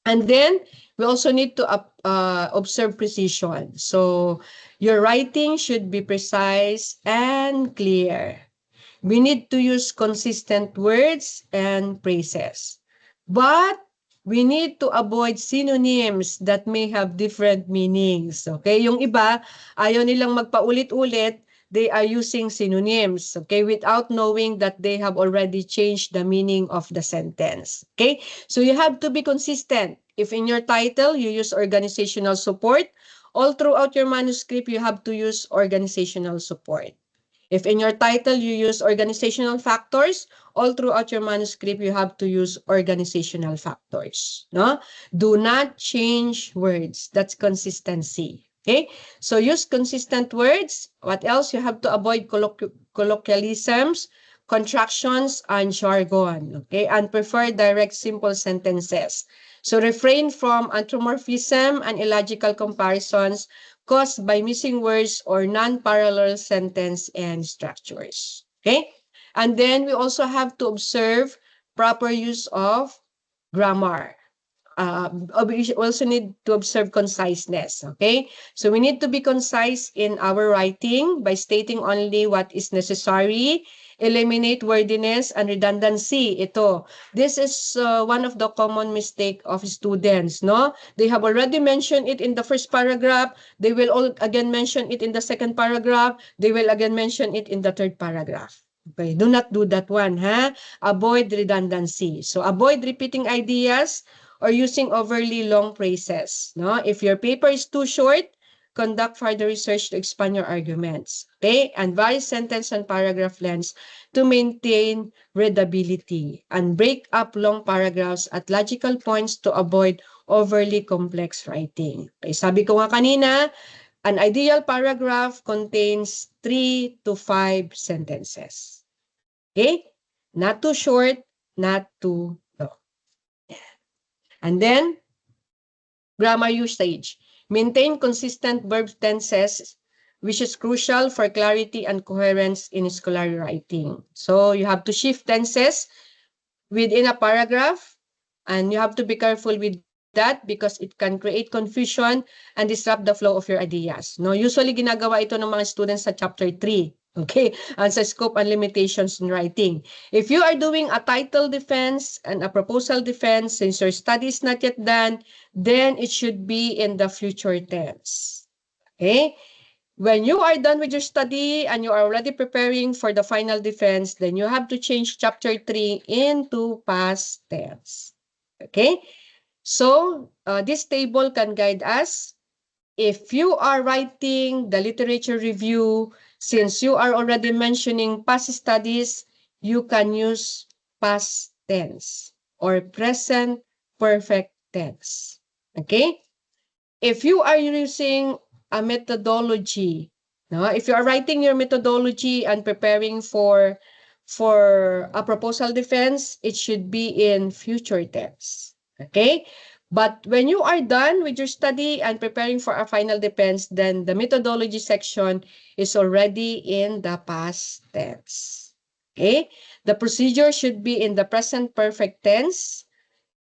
And then, we also need to observe precision. So, your writing should be precise and clear. We need to use consistent words and phrases. But we need to avoid synonyms that may have different meanings. Okay? Yung iba, ayaw nilang magpaulit-ulit, they are using synonyms, okay, without knowing that they have already changed the meaning of the sentence. Okay? So you have to be consistent. If in your title, you use organizational support, all throughout your manuscript, you have to use organizational support. If in your title you use organizational factors, all throughout your manuscript you have to use organizational factors. No? Do not change words. That's consistency. Okay? So use consistent words. What else? You have to avoid colloquialisms, contractions, and jargon. Okay? And prefer direct, simple sentences. So refrain from anthropomorphism and illogical comparisons caused by missing words or non-parallel sentence and structures. Okay? And then we also have to observe proper use of grammar. We also need to observe conciseness. Okay? So we need to be concise in our writing by stating only what is necessary, eliminate wordiness and redundancy. This is one of the common mistake of students, no? They have already mentioned it in the first paragraph. They will again mention it in the second paragraph. They will again mention it in the third paragraph. Okay, do not do that one, ha? Avoid redundancy. So avoid repeating ideas or using overly long phrases, no? If your paper is too short, conduct further research to expand your arguments, okay? And vary sentence and paragraph lengths to maintain readability, and break up long paragraphs at logical points to avoid overly complex writing. Okay, sabi ko nga kanina, an ideal paragraph contains 3 to 5 sentences. Okay? Not too short, not too long. And then, Grammar usage. Maintain consistent verb tenses, which is crucial for clarity and coherence in scholarly writing. So you have to shift tenses within a paragraph, and you have to be careful with that because it can create confusion and disrupt the flow of your ideas. No, usually ginagawa ito ng mga students sa chapter 3. Okay, and sa scope and limitations in writing. If you are doing a title defense and a proposal defense, since your study is not yet done, then it should be in the future tense. Okay? When you are done with your study and you are already preparing for the final defense, then you have to change chapter 3 into past tense. Okay? So, this table can guide us. If you are writing the literature review, since you are already mentioning past studies, you can use past tense or present perfect tense. Okay? If you are using a methodology, no? If you are writing your methodology and preparing for a proposal defense, it should be in future tense. Okay? But when you are done with your study and preparing for a final defense, then the methodology section is already in the past tense. Okay? The procedure should be in the present perfect tense.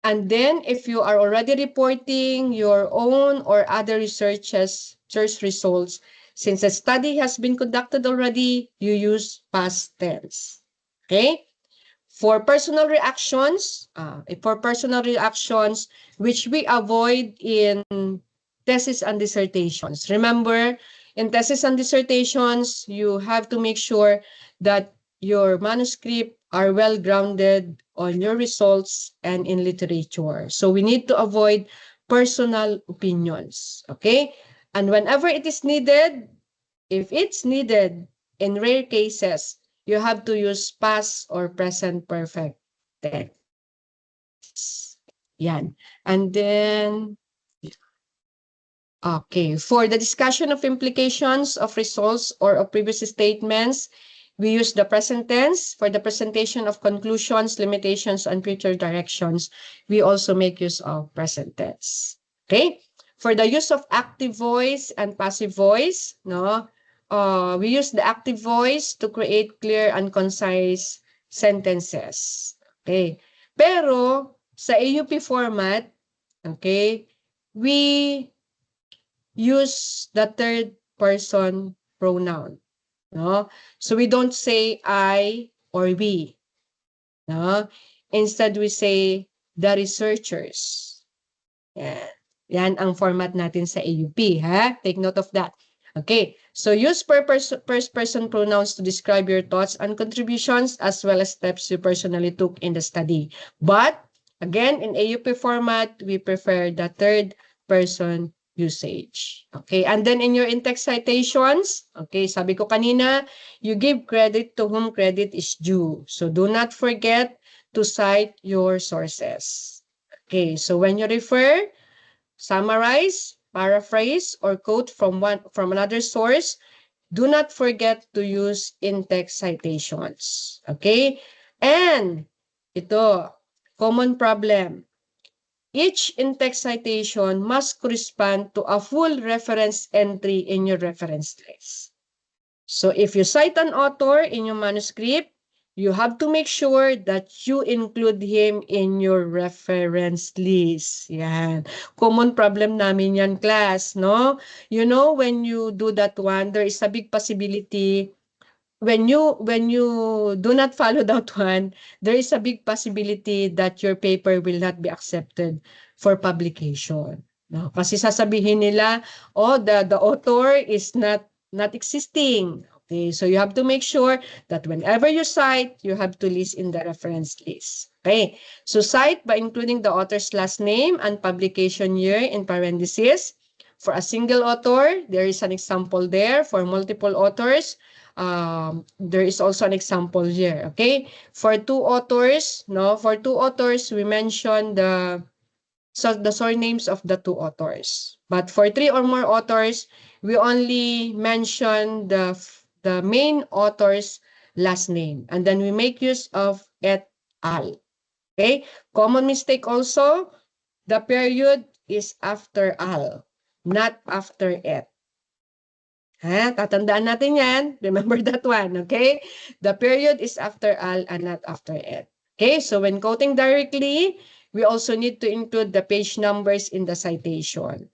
And then if you are already reporting your own or other search results, since a study has been conducted already, you use past tense. Okay? For personal reactions, which we avoid in thesis and dissertations. Remember, in thesis and dissertations, you have to make sure that your manuscript are well grounded on your results and in literature. So we need to avoid personal opinions. Okay? And whenever it is needed, if it's needed, in rare cases, you have to use past or present perfect tense. Yan. And then, okay, for the discussion of implications of results or of previous statements, we use the present tense. For the presentation of conclusions, limitations, and future directions, we also make use of present tense. Okay? For the use of active voice and passive voice, no, we use the active voice to create clear and concise sentences. Okay? Pero sa AUP format, okay, we use the third person pronoun. No? So we don't say I or we. No? Instead, we say the researchers. Yan. Yan ang format natin sa AUP. Ha? Take note of that. Okay. So use first person pronouns to describe your thoughts and contributions as well as steps you personally took in the study. But, again, in AUP format, we prefer the third person usage. Okay, and then in your in-text citations, okay, sabi ko kanina, you give credit to whom credit is due. So do not forget to cite your sources. Okay, so when you refer, summarize, paraphrase, or quote from another source, do not forget to use in-text citations. Okay? And ito, common problem. Each in-text citation must correspond to a full reference entry in your reference list. So if you cite an author in your manuscript, you have to make sure that you include him in your reference list. Yan. Common problem namin yan, class, no? You know, when you do that one, there is a big possibility when you do not follow that one, there is a big possibility that your paper will not be accepted for publication. No? Kasi sasabihin nila, oh, the author is not existing. Okay, so you have to make sure that whenever you cite, you have to list in the reference list. Okay, so cite by including the author's last name and publication year in parentheses. For a single author, there is an example there. For multiple authors, there is also an example here. Okay, for two authors, we mention the surnames of the two authors. But for three or more authors, we only mention the main author's last name, and then we make use of et al. Okay, common mistake also, the period is after al, not after et. Ha? Tatandaan natin yan. Remember that one, okay? The period is after al and not after et. Okay, so when quoting directly, we also need to include the page numbers in the citation.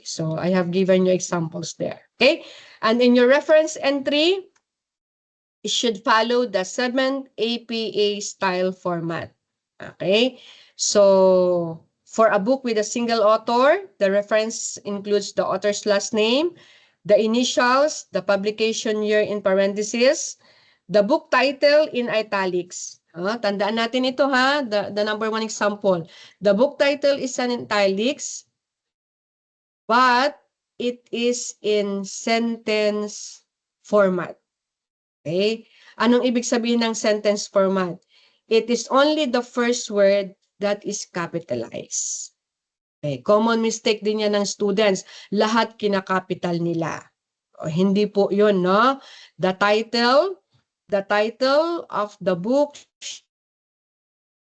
So I have given you examples there. Okay, and in your reference entry, it should follow the 7th APA style format. Okay, so for a book with a single author, the reference includes the author's last name, the initials, the publication year in parentheses, the book title in italics. Tandaan natin ito ha, the number one example. The book title is in italics, but it is in sentence format. Okay? Anong ibig sabihin ng sentence format? It is only the first word that is capitalized. Okay. Common mistake din yan ng students. Lahat kinakapital nila. Hindi po yun, no? The title of the book should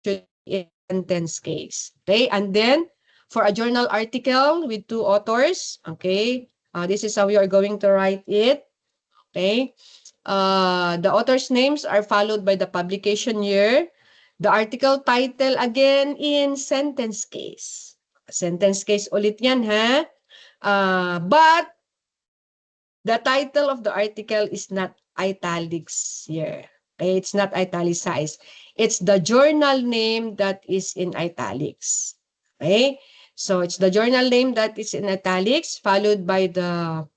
be in sentence case. Okay? And then, for a journal article with 2 authors, okay? This is how we are going to write it. Okay? The authors' names are followed by the publication year. The article title, again, in sentence case. Sentence case ulit yan, ha? But the title of the article is not italics here. Okay? It's not italicized. It's the journal name that is in italics. Okay? So, it's the journal name that is in italics, followed by the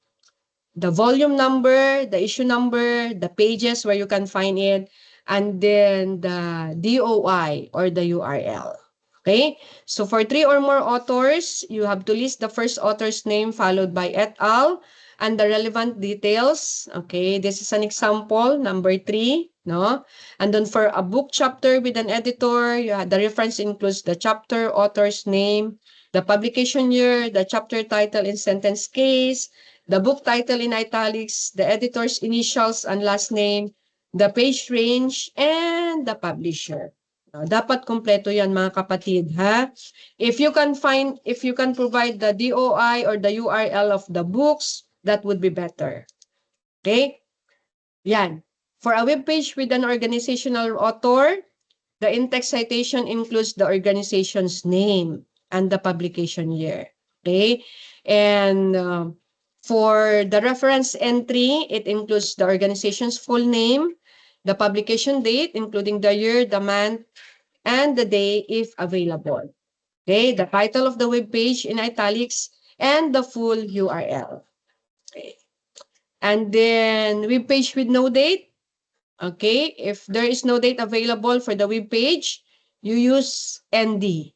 volume number, the issue number, the pages where you can find it, and then the DOI or the URL. Okay? So for 3 or more authors, you have to list the first author's name followed by et al. And the relevant details. Okay? This is an example, number 3. No? And then for a book chapter with an editor, the reference includes the chapter, author's name, the publication year, the chapter title in sentence case, the book title in italics, the editor's initials and last name, the page range, and the publisher. Dapat kompleto yan, mga kapatid, ha? If you can provide the DOI or the URL of the books, that would be better. Okay? Yan. For a web page with an organizational author, the in-text citation includes the organization's name and the publication year. Okay? And for the reference entry, it includes the organization's full name, the publication date, including the year, the month, and the day if available. Okay, the title of the web page in italics, and the full URL. Okay. And then web page with no date. Okay, if there is no date available for the web page, you use ND.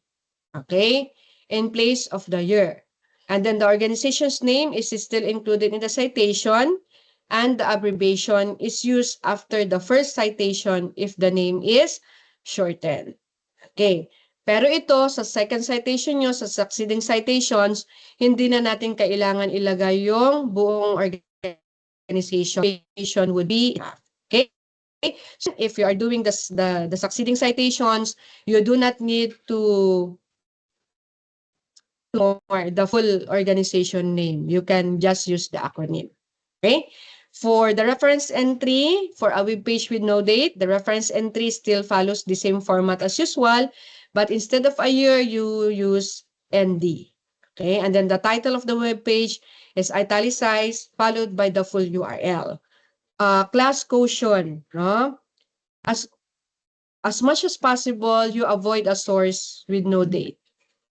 Okay, in place of the year. And then the organization's name is still included in the citation, and the abbreviation is used after the first citation if the name is shortened. Okay. Pero ito, sa second citation nyo, sa succeeding citations, hindi na natin kailangan ilagay yung buong organization would be enough. Okay? So if you are doing the succeeding citations, you do not need to the full organization name. You can just use the acronym. Okay? For the reference entry, for a web page with no date, the reference entry still follows the same format as usual, but instead of a year, you use ND. Okay? And then the title of the web page is italicized, followed by the full URL. Class quotient, no? As much as possible, you avoid a source with no date.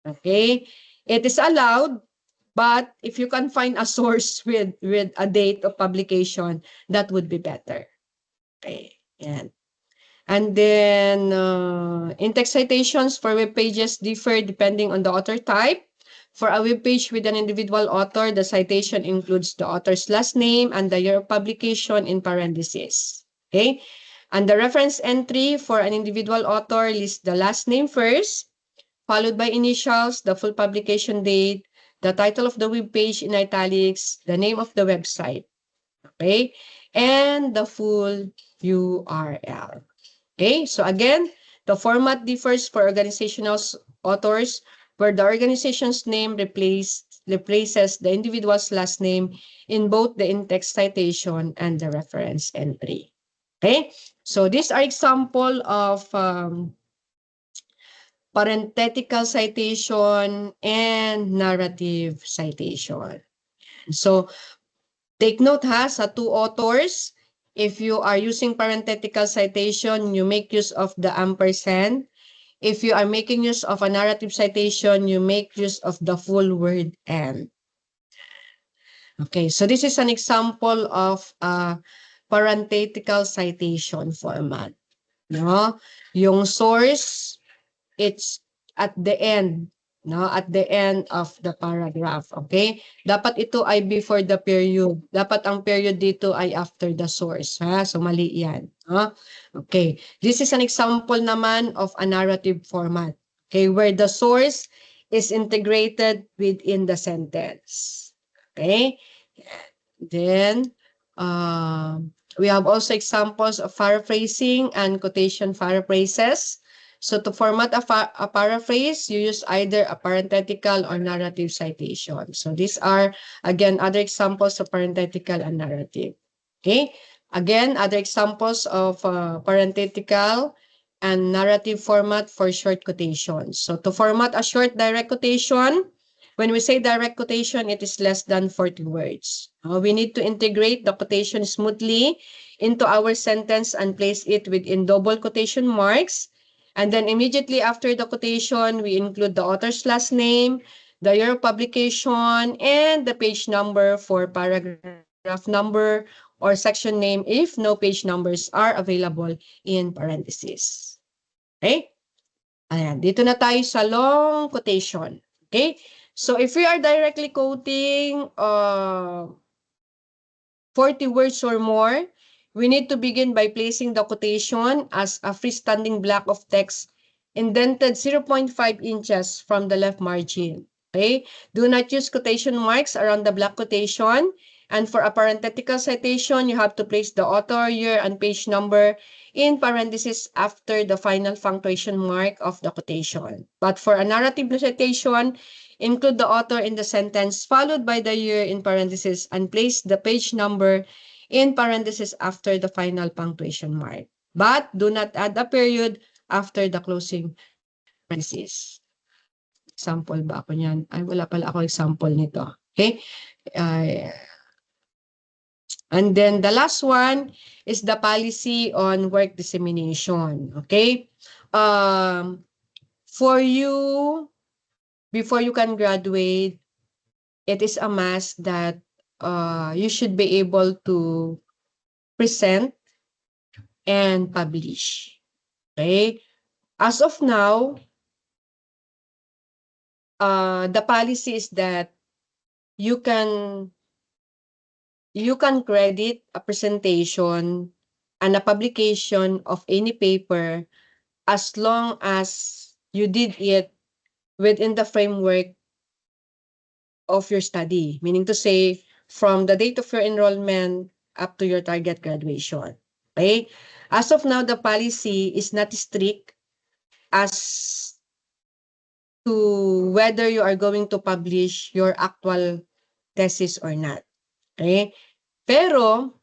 Okay? It is allowed, but if you can find a source with a date of publication, that would be better. Okay, yan. And then, in-text citations for web pages differ depending on the author type. For a web page with an individual author, the citation includes the author's last name and the year of publication in parentheses. Okay? And the reference entry for an individual author lists the last name first, followed by initials, the full publication date, the title of the web page in italics, the name of the website, okay, and the full URL. Okay, so again, the format differs for organizational authors where the organization's name replaces the individual's last name in both the in-text citation and the reference entry. Okay, so these are example of parenthetical citation and narrative citation. So take note ha, sa two authors, if you are using parenthetical citation, you make use of the ampersand. If you are making use of a narrative citation, you make use of the full word and. Okay, so this is an example of a parenthetical citation format. No? Yung source, it's at the end, no, at the end of the paragraph, okay? Dapat ito ay before the period. Dapat ang period dito ay after the source, ha? So mali 'yan, no? Okay. This is an example naman of a narrative format, okay, where the source is integrated within the sentence. Okay? Then we have also examples of paraphrasing and quotation paraphrases. So to format a paraphrase, you use either a parenthetical or narrative citation. So these are, again, other examples of parenthetical and narrative. Okay? Again, other examples of parenthetical and narrative format for short quotations. So to format a short direct quotation, when we say direct quotation, it is less than 40 words. We need to integrate the quotation smoothly into our sentence and place it within double quotation marks. And then immediately after the quotation, we include the author's last name, the year of publication, and the page number for paragraph number or section name if no page numbers are available in parentheses. Okay? Ayan, dito na tayo sa long quotation. Okay? So if we are directly quoting 40 words or more, we need to begin by placing the quotation as a freestanding block of text indented 0.5 inches from the left margin. Okay? Do not use quotation marks around the block quotation. And for a parenthetical citation, you have to place the author, year, and page number in parentheses after the final punctuation mark of the quotation. But for a narrative citation, include the author in the sentence followed by the year in parentheses and place the page number in parentheses after the final punctuation mark. But do not add a period after the closing parentheses. Example ba ako niyan? Ay, wala pala ako example nito. Okay? And then the last one is the policy on work dissemination. Okay? For you, before you can graduate, it is a must that you should be able to present and publish. Okay? As of now, the policy is that you can credit a presentation and a publication of any paper as long as you did it within the framework of your study, meaning to say from the date of your enrollment up to your target graduation. Okay? As of now, the policy is not strict as to whether you are going to publish your actual thesis or not. Okay? Pero,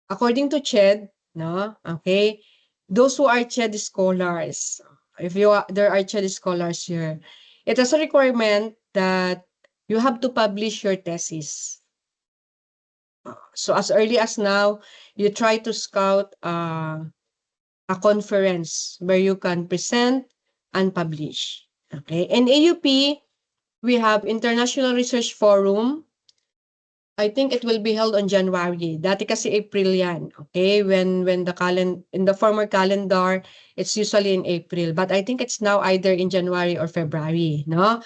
according to CHED, no? Okay? Those who are CHED scholars, there are CHED scholars here, it is a requirement that you have to publish your thesis. So as early as now, you try to scout a conference where you can present and publish. Okay? In AUP, we have International Research Forum. I think it will be held on January. Dati kasi April yan. Okay? When the in the former calendar, it's usually in April. But I think it's now either in January or February. No?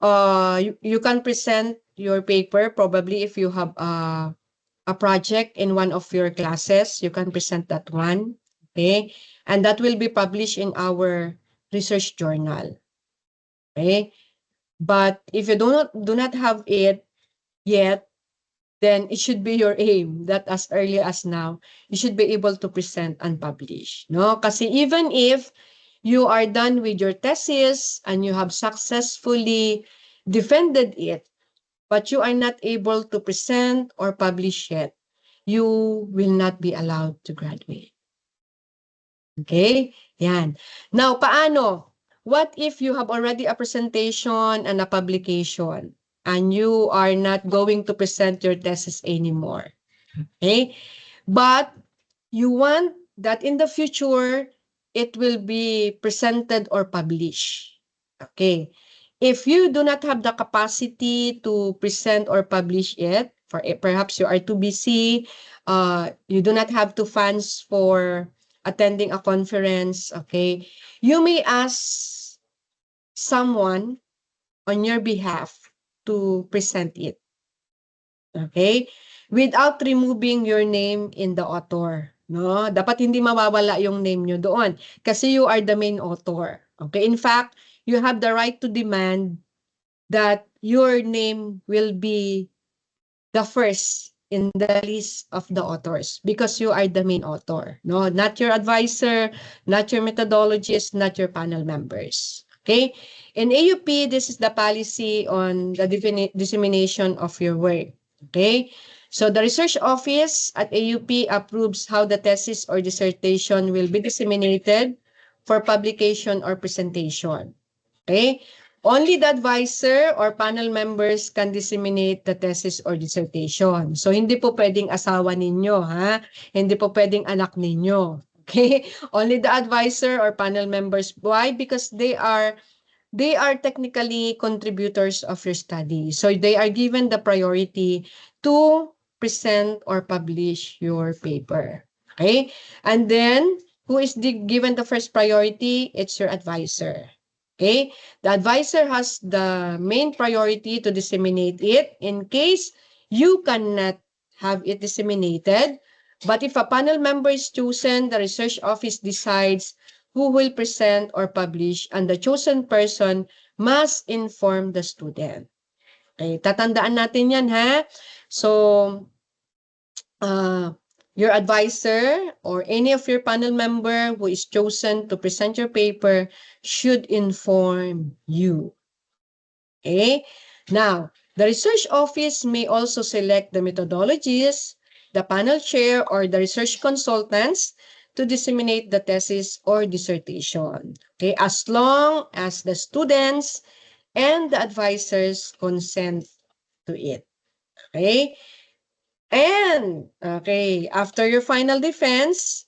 You can present your paper probably if you have a project in one of your classes. You can present that one. Okay? And that will be published in our research journal. Okay? But if you do not have it yet, then it should be your aim that as early as now, you should be able to present and publish. No? Kasi even if you are done with your thesis and you have successfully defended it, but you are not able to present or publish yet, you will not be allowed to graduate. Okay? Yan. Now, paano? What if you have already a presentation and a publication and you are not going to present your thesis anymore? Okay? But you want that in the future, it will be presented or published. Okay. If you do not have the capacity to present or publish it, perhaps you are too busy, you do not have to funds for attending a conference, okay, you may ask someone on your behalf to present it, okay, without removing your name in the author. No, dapat hindi mawawala yung name nyo doon kasi you are the main author. Okay, in fact, you have the right to demand that your name will be the first in the list of the authors because you are the main author. No, not your advisor, not your methodologist, not your panel members. Okay, in AUP, this is the policy on the dissemination of your work. Okay, so the research office at AUP approves how the thesis or dissertation will be disseminated for publication or presentation. Okay, only the advisor or panel members can disseminate the thesis or dissertation. So hindi po pwedeng asawa ninyo, ha? Hindi po pwedeng anak ninyo. Okay, only the advisor or panel members. Why? Because they are technically contributors of your study. So they are given the priority to present or publish your paper. Okay? And then, who is given the first priority? It's your advisor. Okay? The advisor has the main priority to disseminate it in case you cannot have it disseminated. But if a panel member is chosen, the research office decides who will present or publish, and the chosen person must inform the student. Okay, tatandaan natin yan, ha? So, your advisor or any of your panel member who is chosen to present your paper should inform you. Okay? Now, the research office may also select the methodologists, the panel chair, or the research consultants to disseminate the thesis or dissertation. Okay, as long as the students and the advisors consent to it. Okay? And, okay, after your final defense,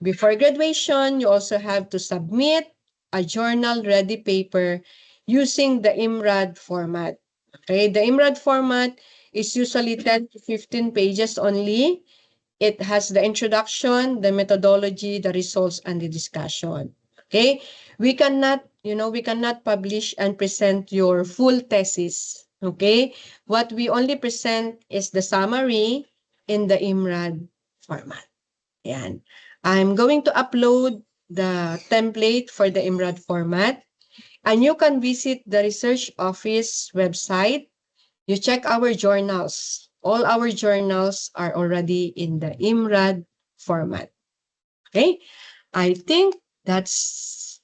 before graduation, you also have to submit a journal-ready paper using the IMRAD format. Okay, the IMRAD format is usually 10 to 15 pages only. It has the introduction, the methodology, the results, and the discussion. Okay, we cannot publish and present your full thesis. Okay, what we only present is the summary in the IMRAD format. Yan. I'm going to upload the template for the IMRAD format, and you can visit the research office website. You check our journals. All our journals are already in the IMRAD format. Okay? I think that's